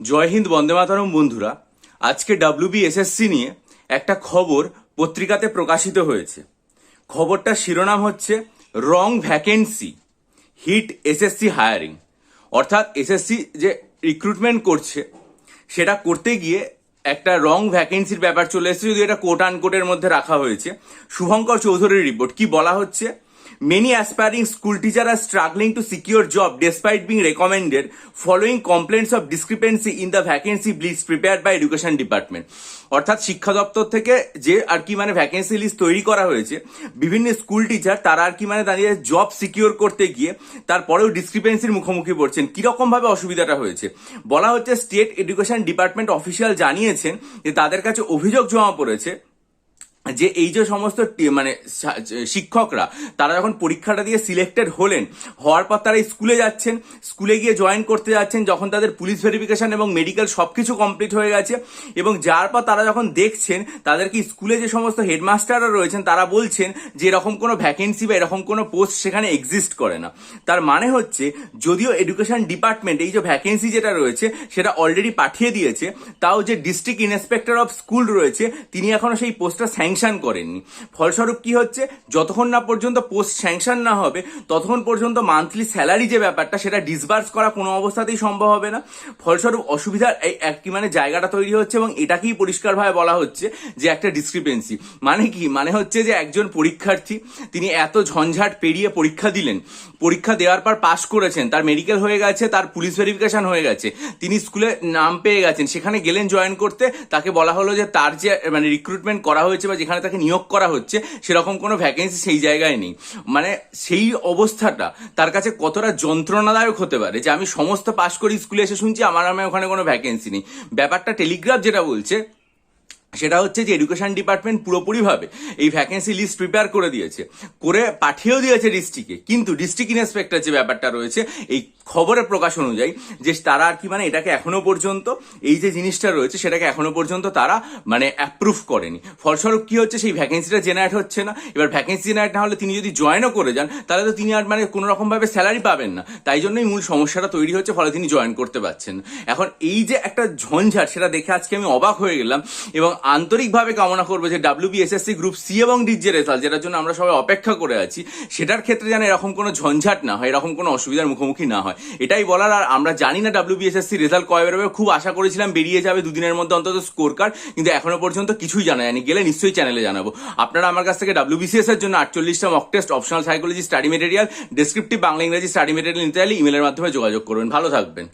জয় হিন্দ, বন্দে মাতরম বন্ধুরা। আজকে ডাব্লিউবিএসএসসি নিয়ে একটা খবর পত্রিকাতে প্রকাশিত হয়েছে। খবরটার শিরোনাম হচ্ছে রং ভ্যাকেন্সি হিট এসএসসি হায়ারিং। অর্থাৎ এসএসসি যে রিক্রুটমেন্ট করছে সেটা করতে গিয়ে একটা রং ভ্যাকেন্সির ব্যাপার চলে এসেছে, যদি এটা কোট আনকোটের মধ্যে রাখা হয়েছে। শুভঙ্কর চৌধুরীর রিপোর্ট কি বলা হচ্ছে? Many aspiring school teachers are struggling to secure job despite being recommended following complaints of discrepancy in the vacancy list prepared by Education Department. অর্থাৎ শিক্ষা দপ্তর থেকে যে আর কি ভ্যাকেন্সি লিস্ট তৈরি করা হয়েছে, বিভিন্ন স্কুল টিচার তারা আর কি দাঁড়িয়ে জব সিকিউর করতে গিয়ে তারপরেও ডিসক্রিপেন্সির মুখোমুখি পড়ছেন। কিরকম ভাবে অসুবিধাটা হয়েছে বলা হচ্ছে, স্টেট এডুকেশন ডিপার্টমেন্ট অফিসিয়াল জানিয়েছেন যে তাদের কাছে অভিযোগ জমা পড়েছে যে এই যে সমস্ত শিক্ষকরা তারা যখন পরীক্ষাটা দিয়ে সিলেক্টেড হওয়ার পর তারা স্কুলে যাচ্ছেন, স্কুলে গিয়ে জয়েন করতে যাচ্ছেন, যখন তাদের পুলিশ ভেরিফিকেশন এবং মেডিকেল সবকিছু কমপ্লিট হয়ে গেছে এবং যার পর তারা যখন দেখছেন তাদেরকে স্কুলে যে সমস্ত হেডমাস্টাররা রয়েছেন তারা বলছেন যে এরকম কোনো ভ্যাকেন্সি বা এরকম কোনো পোস্ট সেখানে এক্সিস্ট করে না। তার মানে হচ্ছে যদিও এডুকেশন ডিপার্টমেন্ট এই যে ভ্যাকেন্সি যেটা রয়েছে সেটা অলরেডি পাঠিয়ে দিয়েছে, তাও যে ডিস্ট্রিক্ট ইন্সপেক্টর অফ স্কুল রয়েছে তিনি এখনো সেই পোস্টটা স্যাংশন করেননি। ফলস্বরূপ কি হচ্ছে, যতক্ষণ না পর্যন্ত পোস্ট স্যাংশন না হবে ততক্ষণ পর্যন্ত মান্থলি স্যালারি যে ব্যাপারটা সেটা ডিসবার্স করা কোনো অবস্থাতেই সম্ভব হবে না। ফলস্বরূপ অসুবিধার এই একটি জায়গাটা তৈরি হচ্ছে এবং এটাকেই পরিষ্কারভাবে বলা হচ্ছে যে একটা ডিসক্রিপেন্সি। মানে কি? মানে হচ্ছে যে একজন পরীক্ষার্থী তিনি এত ঝঞ্ঝাট পেরিয়ে পরীক্ষা দিলেন, পরীক্ষা দেওয়ার পর পাশ করেছেন, তার মেডিকেল হয়ে গেছে, তার পুলিশ ভেরিফিকেশন হয়ে গেছে, তিনি স্কুলে নাম পেয়ে গেছেন, সেখানে গেলেন জয়েন করতে, তাকে বলা হলো যে তার যে রিক্রুটমেন্ট করা হয়েছে বা যেখানে তাকে নিয়োগ করা হচ্ছে সেরকম কোনো ভ্যাকেন্সি সেই জায়গায় নেই। সেই অবস্থাটা তার কাছে কতটা যন্ত্রণাদায়ক হতে পারে যে আমি সমস্ত পাশ করি, স্কুলে এসে শুনছি আমার নামে ওখানে কোনো ভ্যাকেন্সি নেই। ব্যাপারটা টেলিগ্রাফ যেটা বলছে সেটা হচ্ছে যে এডুকেশন ডিপার্টমেন্ট পুরোপুরিভাবে এই ভ্যাকেন্সি লিস্ট প্রিপেয়ার করে দিয়েছে, করে পাঠিয়েও দিয়েছে ডিস্ট্রিক্টে, কিন্তু ডিস্ট্রিক্ট ইন্সপেক্টর যে ব্যাপারটা রয়েছে এই খবরের প্রকাশ অনুযায়ী যে তারা আর কি এটাকে এখনো পর্যন্ত এই যে জিনিসটা রয়েছে সেটাকে এখনো পর্যন্ত তারা অ্যাপ্রুভ করেনি। ফলস্বরূপ কি হচ্ছে, সেই ভ্যাকেন্সিটা জেনারেট হচ্ছে না। এবার ভ্যাকেন্সি জেনারেট না হলে তিনি যদি জয়েনও করে যান তাহলে তো তিনি আর কোনো রকম ভাবে স্যালারি পাবেন না। তাই জন্যই মূল সমস্যাটা তৈরি হচ্ছে, ফলে তিনি জয়েন করতে পারছেন না। এখন এই যে একটা ঝঞ্ঝাট সেটা দেখে আজকে আমি অবাক হয়ে গেলাম এবং আন্তরিকভাবে কামনা করবো যে ডাব্লিউবিএসএসসি গ্রুপ সি এবং ডির যে রেজাল্ট যেটার জন্য আমরা সবাই অপেক্ষা করে আছি সেটার ক্ষেত্রে যেন এরকম কোনো ঝঞ্ঝাট না হয়, এরকম কোনো অসুবিধার মুখোমুখি না হয়, এটাই বলার। আর আমরা জানি না ডাব্লিউবিএসএসসি রেজাল্ট কবে বেরোবে, খুব আশা করেছিলাম বেরিয়ে যাবে দুদিনের মধ্যে অন্তত স্কোর কার্ড, কিন্তু এখনো পর্যন্ত কিছুই জানা যায়নি। গেলে নিশ্চয়ই চ্যানেলে জানাবো। আপনারা আমার কাছ থেকে ডাব্লিউবিসিএস এর জন্য 48টা mock test, optional psychology study material, descriptive Bangla ইংরেজি স্টাডি মেটেরিয়াল নিতে চাইলে ইমেলের মাধ্যমে যোগাযোগ করবেন। ভালো থাকবেন।